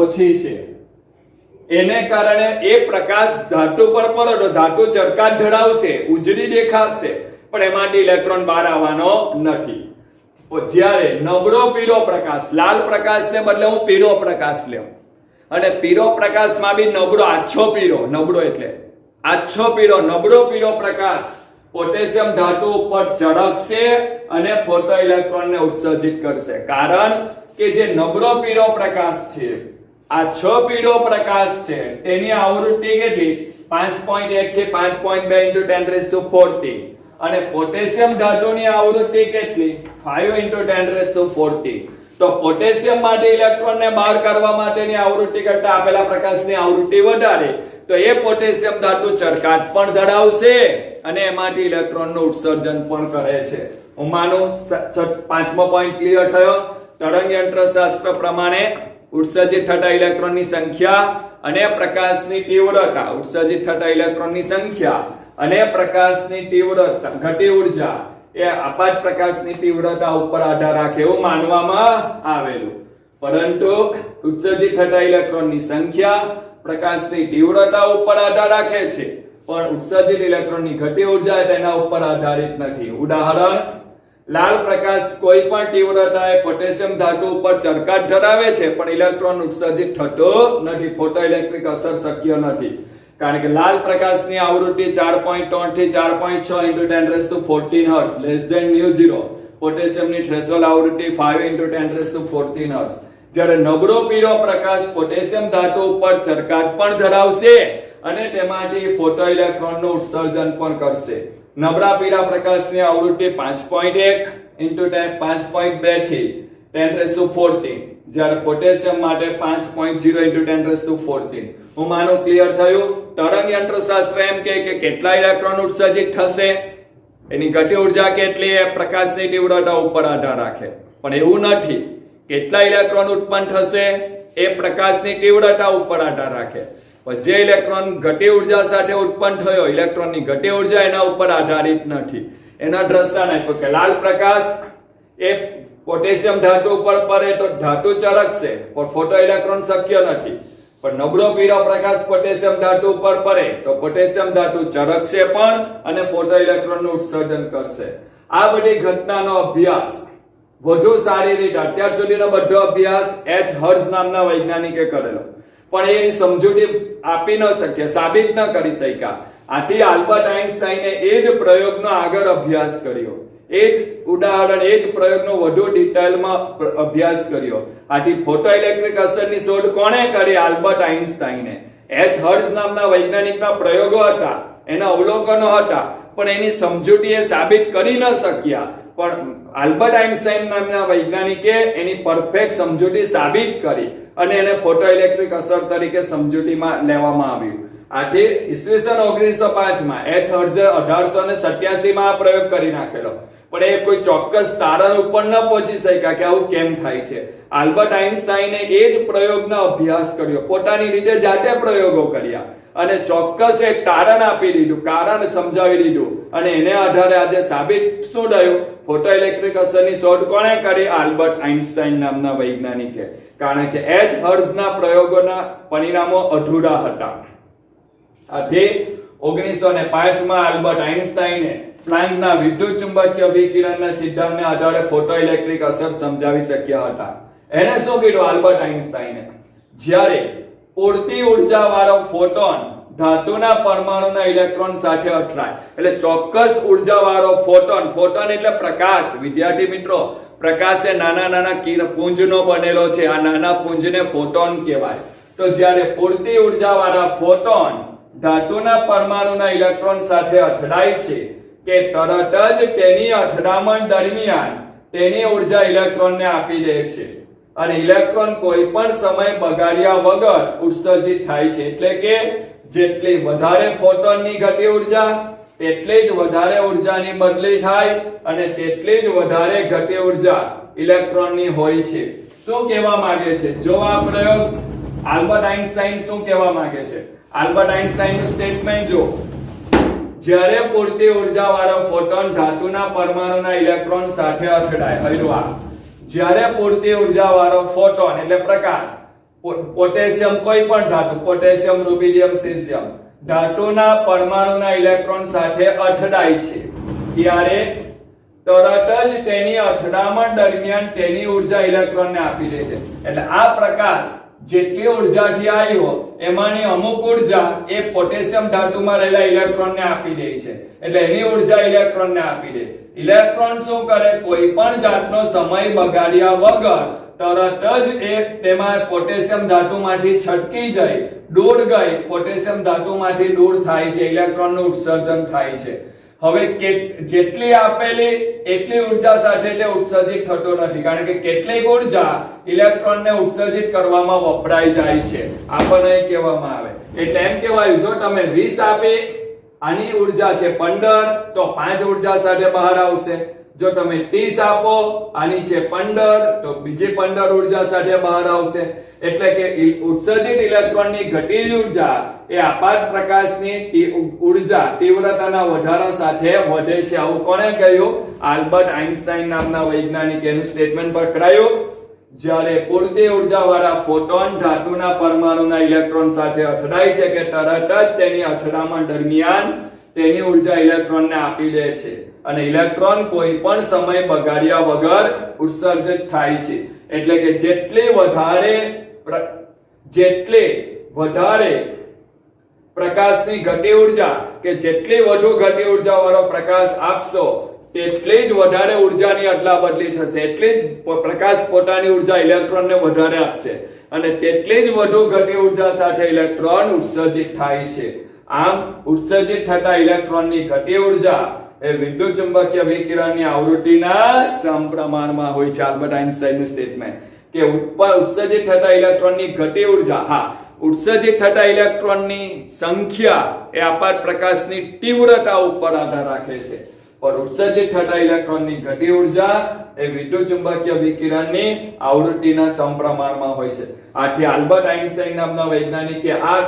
ઓછી છે. એને કારણે એ પ્રકાશ ધાતુ પર પડે તો ધાતુ ચરકાટ ધરાવશે, ઉજળી દેખાશે, પણ એમાંથી ઇલેક્ટ્રોન બહાર આવવાનો નથી. જ્યારે નબળો પીળો પ્રકાશ, લાલ પ્રકાશને બદલે હું પીળો પ્રકાશ લઉં અને પીળો પ્રકાશમાં બી નબળો, આછો પીળો, નબળો એટલે આછો પીળો, નબળો પીળો પ્રકાશ પોટેશિયમ ધાતુ ઉપર ચળકશે અને ફોટો ઇલેક્ટ્રોનને ઉત્સર્જિત કરશે. કારણ કે જે નબળો પીળો પ્રકાશ છે, આછો પીળો પ્રકાશ છે, તેની આવૃત્તિ કેટલી? 5.1 થી 5.2 × 1014. અને પોટેશિયમ ધાતુની આવૃત્તિ કેટલી? 5 × 1014. તો પોટેશિયમ માટે ઇલેક્ટ્રોનને બહાર કાઢવા માટેની આવૃત્તિ કરતા આપેલા પ્રકાશની આવૃત્તિ વધારે, તો એ પોટેશિયમ ધાતુ ચરકાટ પણ ધરાવશે અને એમાંથી ઇલેક્ટ્રોનનું ઉત્સર્જન પણ કરે છે. હું માનું પાંચમો પોઈન્ટ ક્લિયર થયો. તરંગ યંત્રશાસ્ત્ર પ્રમાણે ઉત્સર્જિત થતા ઇલેક્ટ્રોનની સંખ્યા અને પ્રકાશની તીવ્રતા, ઉત્સર્જિત થતા ઇલેક્ટ્રોનની સંખ્યા અને પ્રકાશની તીવ્રતા, ગતિ ઉર્જા એ આપાત પ્રકાશની તીવ્રતા ઉપર આધાર રાખે એવું માનવામાં આવેલું. પરંતુ ઉત્સર્જિત થતા ઇલેક્ટ્રોનની સંખ્યા પ્રકાશની તીવ્રતા ઉપર આધાર રાખે છે, પણ ઉત્સર્જિત ઇલેક્ટ્રોનની ગતિ ઉર્જા તેના ઉપર આધારિત નથી. ઉદાહરણ, લાલ પ્રકાશ કોઈ પણ તીવ્રતાએ પોટેશિયમ ધાતુ ઉપર ચરકાટ ધરાવે છે, પણ ઇલેક્ટ્રોન ઉત્સર્જિત થતો નથી, ફોટો ઇલેક્ટ્રિક અસર શક્ય નથી. કારણ કે લાલ પ્રકાશની આવૃત્તિ 4.3 થી 4.6 × 1014 હર્ટ્ઝ, લેસ ધેન μ0. પોટેશિયમની થ્રેશોલ્ડ આવૃત્તિ 5 × 1014 હર્ટ્ઝ. જ્યારે નબળો પીળો પ્રકાશ પોટેશિયમ ધાતુ ઉપર ચરકાટ પણ ધરાવશે અને તેમાંથી ફોટો ઇલેક્ટ્રોનનું ઉત્સર્જન પણ કરશે. નબળા પીળા પ્રકાશની આવૃત્તિ 5.1 × 5.2 થી 1014, જ્યારે પોટેશિયમ માટે 5.0 × 1014. હું માનું ક્લિયર થયું. તરંગ યંત્રશાસ્ત્ર એમ કહે કે કેટલા ઇલેક્ટ્રોન ઉત્સર્જિત થશે, એની ગતિ ઉર્જા કેટલી એ પ્રકાશની તીવ્રતા ઉપર આધાર રાખે. પણ એવું નથી. કેટલા ઇલેક્ટ્રોન ઉત્પન્ન થશે એ પ્રકાશની તીવ્રતા ઉપર આધાર રાખે. પણ જે ઇલેક્ટ્રોન ગતિ ઉર્જા સાથે ઉત્પન્ન થયો, ઇલેક્ટ્રોનની ગતિ ઉર્જા એના ઉપર આધારિત નથી. એના દ્રષ્ટાંત આપ્યું કે લાલ પ્રકાશ એ પોટેશિયમ ધાતુ ઉપર પડે તો ધાતુ ચળકશે, પણ ફોટો ઇલેક્ટ્રોન શક્ય નથી. પણ નબળો પીળો પ્રકાશ પોટેશિયમ ધાતુ ઉપર પડે તો પોટેશિયમ ધાતુ ચળકશે પણ અને ફોટો ઇલેક્ટ્રોનનું ઉત્સર્જન કરશે. આ બધી ઘટનાનો અભ્યાસ વધુ સારી રીતે અત્યાર સુધીનો બધો અભ્યાસ એચ હર્ઝ નામના વૈજ્ઞાનિકે કરેલો, પણ એની સમજૂતી આપી ન શક્યા, સાબિત ન કરી શક્યા. આથી આલ્બર્ટ આઇન્સ્ટાઈને એ જ પ્રયોગનો આગળ અભ્યાસ કર્યો, એ જ ઉદાહરણ, એ જ પ્રયોગનો વધુ ડિટેલમાં અભ્યાસ કર્યો. આથી ફોટોઇલેક્ટ્રિક અસરની શોધ કોણે કરી? આલ્બર્ટ આઇન્સ્ટાઈને. એચ હર્ઝ નામના વૈજ્ઞાનિકના પ્રયોગો હતા, એના અવલોકનો હતા, પણ એની સમજૂતી એ સાબિત કરી ન શક્યા. પણ આલ્બર્ટ આઇન્સ્ટાઈન નામના વૈજ્ઞાનિકે એની પરફેક્ટ સમજૂતી સાબિત કરી અને એને ફોટોઇલેક્ટ્રિક અસર તરીકે સમજૂતીમાં લેવામાં આવ્યું. આથી ઈસવીસન 1905 માં એચ હર્ઝે 1887 માં આ પ્રયોગ કરી નાખેલો, પણ એ કોઈ ચોક્કસ તારણ ઉપર ન પહોંચી શક્યા કે આવું કેમ થાય છે. આલ્બર્ટ આઇન્સ્ટાઈને એ જ પ્રયોગનો અભ્યાસ કર્યો, પોતાની રીતે જાતે પ્રયોગો કર્યા અને ચોક્કસ એક તારણ આપી દીધું, કારણ સમજાવી દીધું, અને એને આધારે આજે સાબિત શું થયું? ફોટોઇલેક્ટ્રિક અસરની શોધ કોણે કરી? આલ્બર્ટ આઇન્સ્ટાઈન નામના વૈજ્ઞાનિકે. કારણ કે એચ હર્ઝના પ્રયોગોના પરિણામો અધૂરા હતા. આથી 1905 માં આલ્બર્ટ આઇન્સ્ટાઈને પ્લાન્કના વિદ્યુત ચુંબકીય વિકિરણના સિદ્ધાંતને આધારે ફોટોઇલેક્ટ્રિક અસર સમજાવી શક્યા હતા. એને શું કીધું આલ્બર્ટ આઇન્સ્ટાઈને? જ્યારે પૂરતી ઉર્જા વાળો ફોટોન ધાતુના પરમાણુના ઇલેક્ટ્રોન સાથે અથડાય, એટલે ચોક્કસ ઉર્જા વાળો ફોટોન, ફોટોન એટલે પ્રકાશ. વિદ્યાર્થી મિત્રો, પ્રકાશ એ નાના નાના પુંજનો બનેલો છે, આ નાના પુંજને ફોટોન કહેવાય. તો જ્યારે પૂરતી ઉર્જા વાળા ફોટોન ધાતુના પરમાણુના ઇલેક્ટ્રોન સાથે અથડાય છે કે તરત જ તેની અથડામણ દરમિયાન તેની ઉર્જા ઇલેક્ટ્રોનને આપી દે છે અને ઇલેક્ટ્રોન કોઈ પણ સમય બગાડ્યા વગર ઉત્સર્જિત થાય છે. એટલે કે જેટલી વધારે ફોટોનની ગતિ ઉર્જા તેટલી જ વધારે ઉર્જાની બદલી થાય અને તેટલી જ વધારે ગતિ ઉર્જા ઇલેક્ટ્રોનની હોય છે. શું કહેવા માંગે છે? જો આ પ્રયોગ આલ્બર્ટ આઇન્સ્ટાઈન શું કહેવા માંગે છે? આલ્બર્ટ આઇન્સ્ટાઈનનું સ્ટેટમેન્ટ જો, જ્યારે પૂરતી ઉર્જા વાળો ફોટોન ધાતુના પરમાણુના ઇલેક્ટ્રોન સાથે અથડાય, હળવા, જ્યારે પૂરતી ઉર્જા વાળો ફોટોન એટલે પ્રકાશ, પોટેશિયમ, કોઈ પણ ધાતુ, પોટેશિયમ, રૂબિડિયમ, સીઝિયમ, ધાતુના પરમાણુના ઇલેક્ટ્રોન સાથે અથડાય છે ત્યારે તરત જ તેની અથડામણ દરમિયાન તેની ઉર્જા ઇલેક્ટ્રોનને આપી દે છે. એટલે આ પ્રકાશ જેટલી ઉર્જાથી આવ્યો એમાંની અમુક ઉર્જા એ પોટેશિયમ ધાતુમાં રહેલા ઇલેક્ટ્રોનને આપી દે છે. એટલે એની ઉર્જા ઇલેક્ટ્રોનને આપી દે. ઇલેક્ટ્રોન શું કરે? કોઈ પણ જાતનો સમય બગાડ્યા વગર તરત જ એ તેમાં પોટેશિયમ ધાતુમાંથી છટકી જાય, દૂર ગઈ, પોટેશિયમ ધાતુમાંથી દૂર થાય છે, ઇલેક્ટ્રોનનું ઉત્સર્જન થાય છે. હવે જેટલી આપેલી એટલી ઉર્જા સાથે તે ઉત્સર્જિત થતો નથી, કારણ કે કેટલીક ઉર્જા ઇલેક્ટ્રોનને ઉત્સર્જિત કરવામાં વપરાઈ જાય છે. આપણને કહેવામાં આવે એટલે એમ કહેવાયું, જો તમે 20 આપે, આની ઉર્જા છે 15, તો 5 ઉર્જા સાથે બહાર આવશે. જો તમે 30 આપો, આની છે 15, તો બીજી 15 ઉર્જા સાથે બહાર આવશે. એટલે કે ઉત્સર્જિત ઇલેક્ટ્રોનની ગતિજ ઉર્જા એ આપાત પ્રકાશની ઉર્જા તીવ્રતાના વધારા સાથે વધે છે. આવું કોણે કહ્યું? આલ્બર્ટ આઇન્સ્ટાઈન નામના વૈજ્ઞાનિકે એનું સ્ટેટમેન્ટ પર કરાયું. જ્યારે પૂરતી ઉર્જા વાળા ફોટોન ધાતુના પરમાણુના ઇલેક્ટ્રોન સાથે અથડાય છે કે તરત જ તેની અથડામણ દરમિયાન તેની ઉર્જા ઇલેક્ટ્રોનને આપી દે છે અને ઇલેક્ટ્રોન કોઈ પણ સમય બગાડ્યા વગર ઉત્સર્જિત થાય છે. એટલે કે જેટલી વધારે પ્રકાશની ગતિ ઉર્જા કે જેટલી વધુ ગતિ ઉર્જા વાળો પ્રકાશ આપશો તેટલી જ વધારે ઉર્જાની અદલા બદલી થશે. એટલી જ પ્રકાશ પોતાની ઉર્જા ઇલેક્ટ્રોનને વધારે આપશે અને તેટલી જ વધુ ગતિ ઉર્જા સાથે ઇલેક્ટ્રોન ઉત્સર્જિત થાય છે. આમ ઉત્સર્જિત થતા ઇલેક્ટ્રોનની ગતિ ઉર્જા એ વિદ્યુત ચુંબકીય વિકિરણની આવૃત્તિના સમપ્રમાણમાં હોય છે. આલ્બર્ટ આઇન્સ્ટાઈનનું સ્ટેટમેન્ટ કે ઉત્સર્જિત થતા ઇલેક્ટ્રોનની ગતિ ઉર્જા, હા, ઉત્સર્જિત થતા ઇલેક્ટ્રોનની સંખ્યા એ આપાત પ્રકાશની તીવ્રતા ઉપર આધાર રાખે છે, પણ ઉત્સર્જિત થતા ઇલેક્ટ્રોનની ગતિ ઉર્જા એ વિદ્યુત ચુંબકીય વિકિરણની આવૃત્તિના સમપ્રમાણમાં હોય છે. આથી આલ્બર્ટ આઇન્સ્ટાઈન નામના વૈજ્ઞાનિકે આ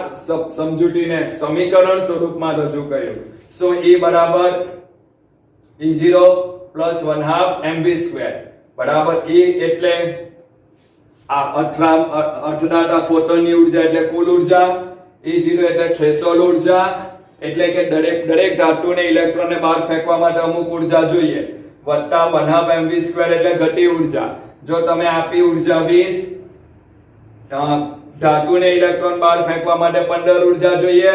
સમજૂતીને સમીકરણ સ્વરૂપમાં રજૂ કર્યું. સો E બરાબર E0 પ્લસ 1/2 mv² બરાબર E એટલે આ અથડાતા ફોટોનની ઉર્જા એટલે કુલ ઉર્જા, E0 એટલે થ્રેશોલ્ડ ઉર્જા, એટલે કે દરેક ધાતુને ઇલેક્ટ્રોનને બહાર ફેંકવા માટે અમુક ઉર્જા જોઈએ. વત્તા 1/2mv² એટલે ઘટી ઉર્જા. જો તમે આપી ઉર્જા 20, ધાતુને ઇલેક્ટ્રોન બહાર ફેંકવા માટે 15 ઉર્જા જોઈએ,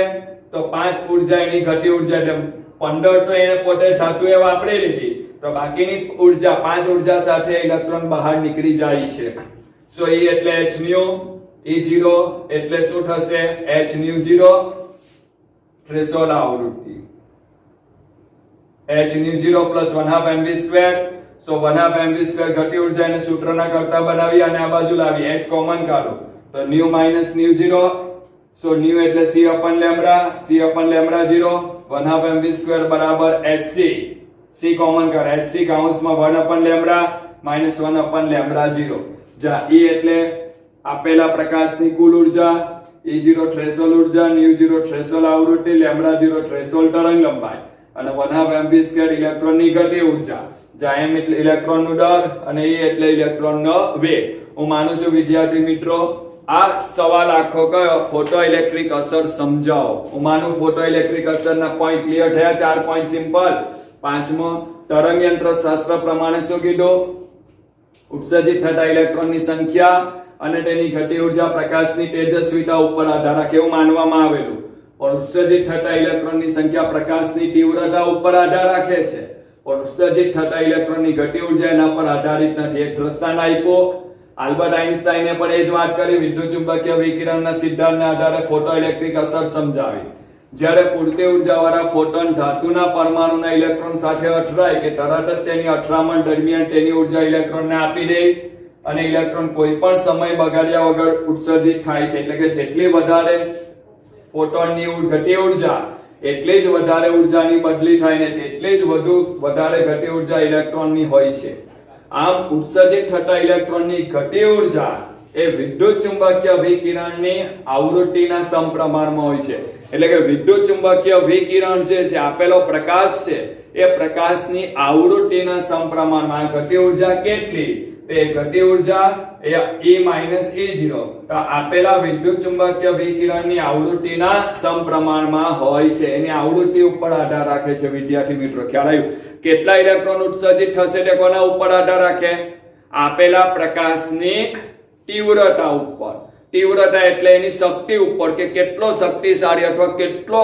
તો 5 ઉર્જા એની ઘટી ઉર્જા, એટલે 15 તો એને પોતે ધાતુએ વાપરી લીધી, તો બાકીની ઉર્જા 5 ઉર્જા સાથે ઇલેક્ટ્રોન બહાર નીકળી જાય છે. સો E એટલે hν, E0 એટલે શું થશે? hν0 થ્રેશોલ્ડ આવૃત્તિ, hν0 + 1/2mv². સો 1/2mv² ઘટી ઉર્જા એને સૂત્રના કરતા બનાવી અને આ બાજુ લાવી, h કોમન કાઢો તો ν - ν0. સો ν એટલે c/λ, c/λ0, 1/2mv² બરાબર hc. c કોમન કર, hc કૌંસમાં 1/λ - 1/λ0. જા E એટલે આપેલા પ્રકાશની કુલ ઉર્જા, E0 થ્રેશોલ્ડ ઉર્જા, ν0 થ્રેશોલ્ડ આવૃત્તિ, λ0 થ્રેશોલ્ડ તરંગ લંબાઈ અને 1/2mv² ઇલેક્ટ્રોનની ગતિ ઉર્જા. જા m એટલે ઇલેક્ટ્રોનનો દર અને E એટલે ઇલેક્ટ્રોનનો વેગ. હું માનું છું વિદ્યાર્થી મિત્રો આ સવાલ આખો કયો? ફોટોઇલેક્ટ્રિક અસર સમજાવો. હું માનું ફોટોઇલેક્ટ્રિક અસરના પોઈન્ટ ક્લિયર થયા. 4 પોઈન્ટ સિમ્પલ. પાંચમો, તરંગ યંત્ર શાસ્ત્ર પ્રમાણે શું કીધું? ઉત્સર્જિત થતા ઇલેક્ટ્રોનની સંખ્યા અને તેની ઘટી ઉર્જા પ્રકાશની તેજસ્વીતા ઉપર આધાર રાખે એવું માનવામાં આવેલું. પણ ઉત્સર્જિત થતા ઇલેક્ટ્રોનની સંખ્યા પ્રકાશની તીવ્રતા ઉપર આધાર રાખે છે, પણ ઉત્સર્જિત થતા ઇલેક્ટ્રોનની ઘટી ઉર્જા એના પર આધારિત નથી. એક દ્રષ્ટાંત આપ્યો. આલ્બર્ટ આઇન્સ્ટાઈને પણ એ જ વાત કરી. વિદ્યુતચુંબકીય વિકિરણના સિદ્ધાંતના આધારે ફોટોઇલેક્ટ્રિક અસર સમજાવી. જ્યારે પૂરતી ઉર્જાવાળા ફોટોન ધાતુના પરમાણુના ઇલેક્ટ્રોન સાથે અથડાય કે તરત જ તેની અથડામણ દરમિયાન તેની ઉર્જા ઇલેક્ટ્રોનને આપી દે અને ઇલેક્ટ્રોન કોઈ પણ સમય બગાડ્યા વગર ઉત્સર્જિત થાય છે. એટલે કે જેટલી વધારે ફોટોનની ઘટી ઉર્જા એટલી જ વધારે ઉર્જાની બદલી થાય ને તેટલી જ વધારે ઘટી ઉર્જા ઇલેક્ટ્રોનની હોય છે. આમ ઉત્સર્જિત થતા ઇલેક્ટ્રોનની ઘટી ઉર્જા એ વિદ્યુતચુંબકીય વિકિરણની આવૃત્તિના સમપ્રમાણમાં હોય છે. એટલે કે વિદ્યુતચુંબકીય વિકિરણ જે છે, આપેલો પ્રકાશ છે, એ પ્રકાશની આવૃત્તિના સમપ્રમાણમાં. ઘટી ઉર્જા કેટલી? તે ઘટી ઉર્જા એ E - E0 તો આપેલા વિદ્યુતચુંબકીય વિકિરણની આવૃત્તિના સમપ્રમાણમાં હોય છે. એની આવૃત્તિ ઉપર આધાર રાખે છે. વિદ્યાર્થી મિત્રો ખ્યાલ આવ્યો? કેટલા ઇલેક્ટ્રોન ઉત્સર્જિત થશે તે કોના ઉપર આધાર રાખે? આપેલા પ્રકાશની તીવ્રતા ઉપર. તીવ્રતા એટલે એની શક્તિ ઉપર, કે કેટલો શક્તિશાળી અથવા કેટલો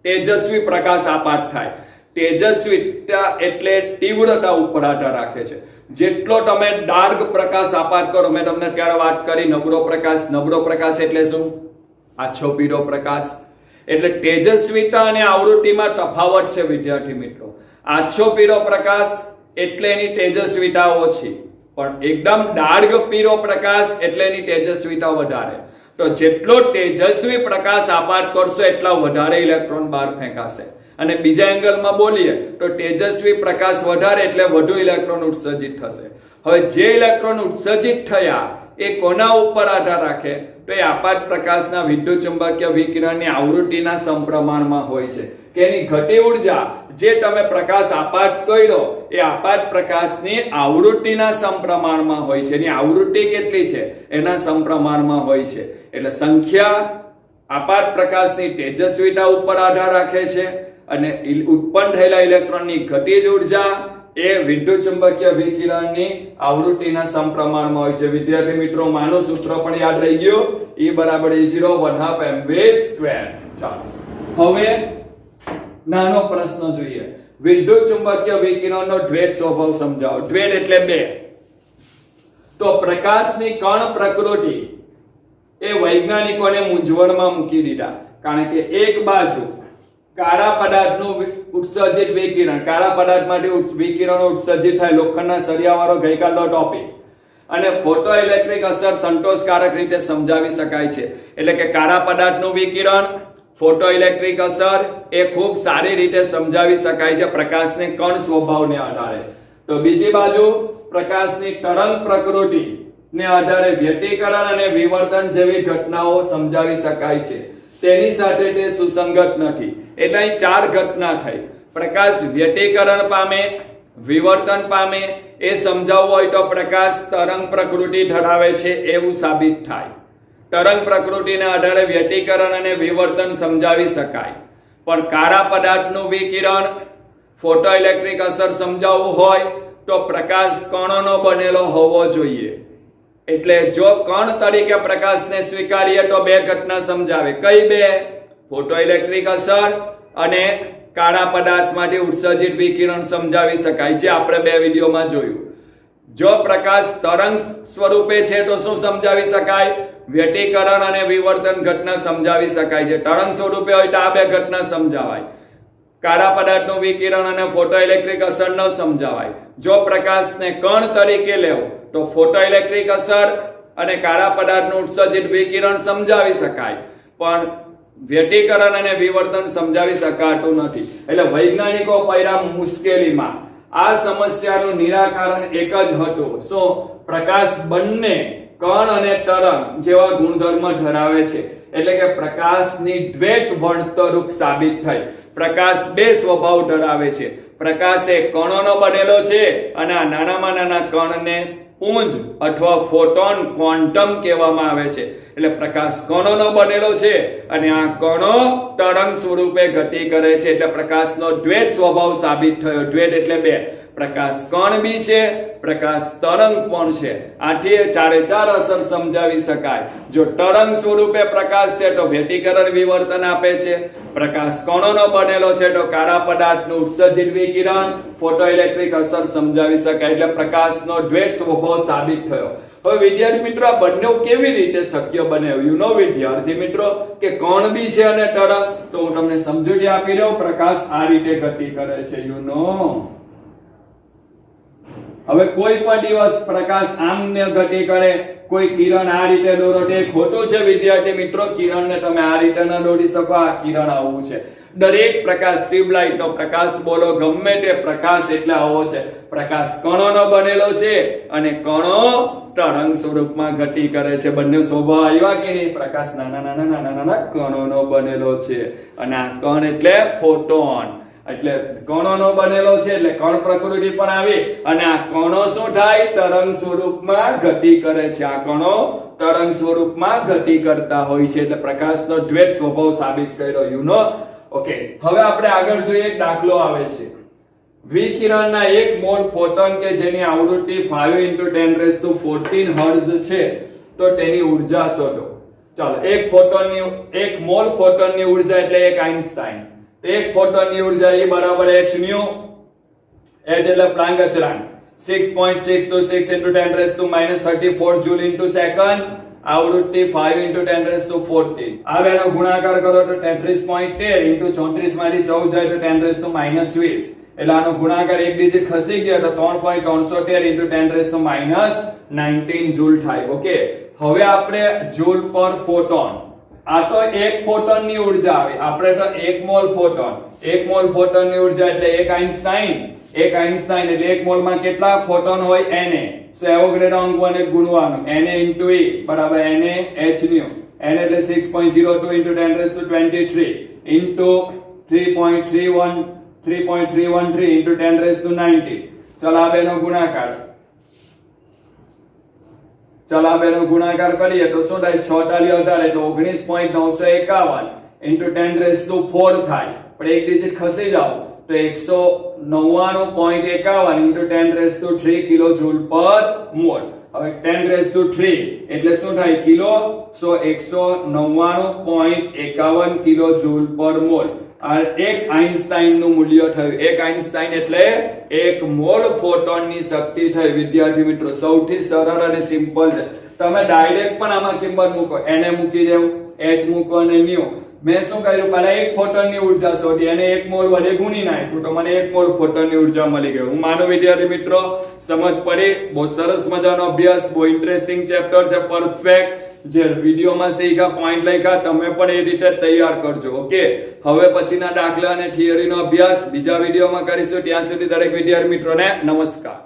તેજસ્વી પ્રકાશ આપાત થાય. તેજસ્વીતા એટલે તીવ્રતા ઉપર આધાર રાખે છે. જેટલો તમે ડાર્ક પ્રકાશ આપાત કરો, મેં તમને ત્યારે વાત કરી નબળો પ્રકાશ. નબળો પ્રકાશ એટલે શું? આછો પીળો પ્રકાશ. એટલે તેજસ્વીતા અને આવૃત્તિમાં તફાવત છે વિદ્યાર્થી મિત્રો. આછો પીળો પ્રકાશ એટલે એની તેજસ્વીતા ઓછી, પણ એકદમ ડાર્ક પીળો પ્રકાશ એટલે એની તેજસ્વીતા વધારે. તો જેટલો તેજસ્વી પ્રકાશ આપાત કરશો એટલા વધારે ઇલેક્ટ્રોન બહાર ફેંકાશે. અને બીજા એંગલમાં બોલીએ તો તેજસ્વી પ્રકાશ વધારે એટલે વધુ ઇલેક્ટ્રોન ઉત્સર્જિત થશે. હવે જે ઇલેક્ટ્રોન ઉત્સર્જિત થયા એ કોના ઉપર આધાર રાખે? તો એ આપાત પ્રકાશના વિદ્યુતચુંબકીય વિકિરણની આવૃત્તિના સમપ્રમાણમાં હોય છે. કે એની ઘટી ઉર્જા જે તમે પ્રકાશ આપાત કર્યો એ આપાત પ્રકાશની આવૃત્તિના સમપ્રમાણમાં હોય છે. એની આવૃત્તિ કેટલી છે એના સમપ્રમાણમાં હોય છે. એટલે સંખ્યા આપાત પ્રકાશની તેજસ્વીતા ઉપર આધાર રાખે છે અને ઉત્પન્ન થયેલા ઇલેક્ટ્રોનની ગતિજ ઉર્જા એ વિદ્યુતચુંબકીય વિકિરણની આવૃત્તિના સમપ્રમાણમાં હોય છે. વિદ્યાર્થી મિત્રો માનું સૂત્ર પણ યાદ રહી ગયું. E = E0 1/2mv². ચાલો હવે નાનો પ્રશ્ન જોઈએ. વિદ્યુતચુંબકીય વિકિરણનો દ્વૈત સ્વભાવ સમજાવો. દ્વૈત એટલે બે. તો પ્રકાશની કણ પ્રકૃતિ એ વૈજ્ઞાનિકોને મૂંઝવણમાં મૂકી દીધા. કારણ કે એક બાજુ કાળા પદાર્થનું ઉત્સર્જિત વિકિરણ, કાળા પદાર્થમાંથી વિકિરણો ઉત્સર્જિત થાય, લોખંડના સળિયાવાળો ગઈકાલનો ટોપિક, અને ફોટોઇલેક્ટ્રિક અસર સંતોષકારક રીતે સમજાવી શકાય છે. એટલે કે કાળા પદાર્થનું વિકિરણ, ફોટોઇલેક્ટ્રિક અસર એ ખૂબ સારી રીતે સમજાવી શકાય છે પ્રકાશને કણ સ્વભાવને આધારે. તો બીજી બાજુ પ્રકાશની તરંગ પ્રકૃતિ ને આધારે વ્યતિકરણ અને વિવર્તન જેવી ઘટનાઓ સમજાવી શકાય છે. તેની સાથે તે સુસંગત નથી. એટલે અહીં ચાર ઘટના થઈ. પ્રકાશ વ્યતિકરણ પામે, વિવર્તન પામે એ સમજાવવું હોય તો પ્રકાશ તરંગ પ્રકૃતિ ધરાવે છે એવું સાબિત થાય. તરંગ પ્રકૃતિના આધારે વ્યતિકરણ અને વિવર્તન સમજાવી શકાય. પણ કાળા પદાર્થનું વિકિરણ, ફોટો ઇલેક્ટ્રિક અસર સમજાવવું હોય તો પ્રકાશ કણોનો બનેલો હોવો જોઈએ. એટલે જો કણ તરીકે પ્રકાશને સ્વીકારીએ તો બે ઘટના સમજાવે. કઈ બે? ફોટો ઇલેક્ટ્રિક અસર અને કાળા પદાર્થમાંથી ઉત્સર્જિત વિકિરણ સમજાવી શકાય, જે આપણે બે વિડીયોમાં જોયું. જો પ્રકાશ તરંગ સ્વરૂપે છે તો શું સમજાવી શકાય? વ્યતિકરણ અને વિવર્તન ઘટના સમજાવી શકાય છે. તરંગ સ્વરૂપે હોય તો આ બે ઘટના સમજાવાય. કાળા પદાર્થનું વિકિરણ અને ફોટો ઇલેક્ટ્રિક અસર ન સમજાવાય. જો પ્રકાશને કણ તરીકે લેવો તો ફોટો ઇલેક્ટ્રિક અસર અને કાળા પદાર્થનું ઉત્સર્જિત વિકિરણ સમજાવી શકાય, પણ વ્યતિકરણ અને વિવર્તન સમજાવી શકાતું નથી. એટલે વૈજ્ઞાનિકો પડ્યા મુશ્કેલીમાં. આ સમસ્યાનું નિરાકરણ એક જ હતું. શું? પ્રકાશ બંને કણ અને તરંગ જેવા ગુણધર્મ ધરાવે છે. એટલે કે પ્રકાશની દ્વૈત વર્તણૂક સાબિત થઈ. પ્રકાશ બે સ્વભાવ ધરાવે છે. પ્રકાશ એ કણોનો બનેલો છે અને આ નાનામાં નાના કણને પુંજ અથવા ફોટોન ક્વોન્ટમ કહેવામાં આવે છે. એટલે પ્રકાશ કણોનો બનેલો છે અને આ કણો તરંગ સ્વરૂપે ગતિ કરે છે. એટલે પ્રકાશનો દ્વૈત સ્વભાવ સાબિત થયો. દ્વૈત એટલે બે. પ્રકાશ કણ બી છે, પ્રકાશ તરંગ પણ છે. આથી ચારે ચાર અસર સમજાવી શકાય. જો તરંગ સ્વરૂપે પ્રકાશ છે તો વ્યતિકરણ વિવર્તન આપે છે. પ્રકાશ કણોનો બનેલો છે તો કાળા પદાર્થનું ઉત્સર્જિત વિકિરણ, ફોટો ઇલેક્ટ્રિક અસર સમજાવી શકાય. એટલે પ્રકાશનો દ્વૈત સ્વભાવ સાબિત થયો. હવે વિદ્યાર્થી મિત્રો, આ બંને કેવી રીતે શક્ય બને? વિદ્યાર્થી મિત્રો કે કણ બી છે અને તરંગ. તો હું તમને સમજૂતી આપી દઉં. પ્રકાશ આ રીતે ગતિ કરે છે. હવે કોઈ પણ દિવસ પ્રકાશ આમને ગતિ કરે, કોઈ કિરણ આ રીતે દોરો, તે ખોટું છે વિદ્યાર્થી મિત્રો. કિરણને તમે આ રીતે ન દોરી શકો. આ કિરણ આવું છે. દરેક પ્રકાશ, ટ્યુબલાઇટ નો પ્રકાશ બોલો, ગમે તે પ્રકાશ એટલે આવો છે. પ્રકાશ કણોનો બનેલો છે અને કણો તરંગ સ્વરૂપમાં ગતિ કરે છે. બંને સ્વભાવ આવ્યા કે નહીં? પ્રકાશ નાના કણોનો બનેલો છે અને આ કણ એટલે ફોટોન. એટલે કણોનો બનેલો છે એટલે કણ પ્રકૃતિ પણ આવી અને આ કણો શું થાય? તરંગ સ્વરૂપમાં ગતિ કરે છે. આ કણો તરંગ સ્વરૂપમાં ગતિ કરતા હોય છે. એટલે પ્રકાશનો દ્વૈત સ્વભાવ સાબિત કર્યો. ઓકે, હવે આપણે આગળ જોઈએ. એક દાખલો આવે છે. વિકિરણના 1 મોલ ફોટોન કે જેની આવૃત્તિ 5 × 10⁻14 હર્ટ્ઝ છે તો તેની ઉર્જા શોધો. ચાલો, એક મોલ ફોટોનની ઉર્જા એટલે 1 આઇન્સ્ટાઈન. એક ફોટોનની ઉર્જા E બરાબર h ન્યુ. h એટલે પ્લાન્ક અચળાંક 6.626 × 10⁻34 જૂલ / સેકન્ડ. આવૃત્તિ 5 × 10⁻14. આ બેનો ગુણાકાર કરો તો 33.13 × 34 માંથી 14 જાય તો 10⁻20. એટલે આનો ગુણાકાર એક ડિજિટ ખસી ગયો તો 3.313 × 10⁻19 જૂલ થાય. ઓકે, હવે આપણે જૂલ પર ફોટોન. આ તો એક ફોટોનની ઉર્જા આવે. આપણે તો 1 મોલ ફોટોન. 1 મોલ ફોટોનની ઉર્જા એટલે 1 આઇન્સ્ટાઈન. 1 આઇન્સ્ટાઈન એટલે 1 મોલમાં કેટલા ફોટોન હોય? Na. સો એવોગાડ્રો અંક વડે ગુણવાનું. Na * E બરાબર Na h ન્યુ. Na એટલે 6.02 × 10⁻23 into 3.313 × 10⁻90. ચાલો આ બેનો ગુણાકાર. ચાલો આ બેનો ગુણાકાર કરીએ તો શું થાય? 6 * 18 એટલે 19.951 × 10⁻4 થાય. પણ એક ડિજિટ ખસી જાવ તો 199.51 × 10⁻3 કિલો જૂલ પર મોલ. હવે 10⁻3 એટલે શું થાય? કિલો. સો 199.51 કિલો જૂલ પર મોલ. આ 1 આઇન્સ્ટાઈન નું મૂલ્ય થયું. 1 આઇન્સ્ટાઈન એટલે 1 મોલ ફોટોનની શક્તિ થઈ. વિદ્યાર્થી મિત્રો, સૌથી સરળ અને સિમ્પલ છે. તમે ડાયરેક્ટ પણ આમાં કિંમત મૂકો. Na મૂકી દેવું, h મૂકો અને ન્યુ. મેં શું કર્યું? પહેલા 1 ફોટોનની ઉર્જા શોધી અને 1 મોલ વડે ગુણી નાખ્યું તો મને 1 મોલ ફોટોનની ઉર્જા મળી ગઈ. હું માનું વિદ્યાર્થી મિત્રો સમજ પડી. બહુ સરસ મજાનો અભ્યાસ, બહુ ઇન્ટરેસ્ટિંગ ચેપ્ટર છે. પરફેક્ટ જે વિડિયોમાં શીખ્યા પોઈન્ટ લખ્યા તમે પણ એ રીતે તૈયાર કરજો. ઓકે, હવે પછીના દાખલા અને થિયરીનો અભ્યાસ બીજા વિડિયોમાં કરીશું. ત્યાં સુધી દરેક વિદ્યાર્થી મિત્રોને નમસ્કાર.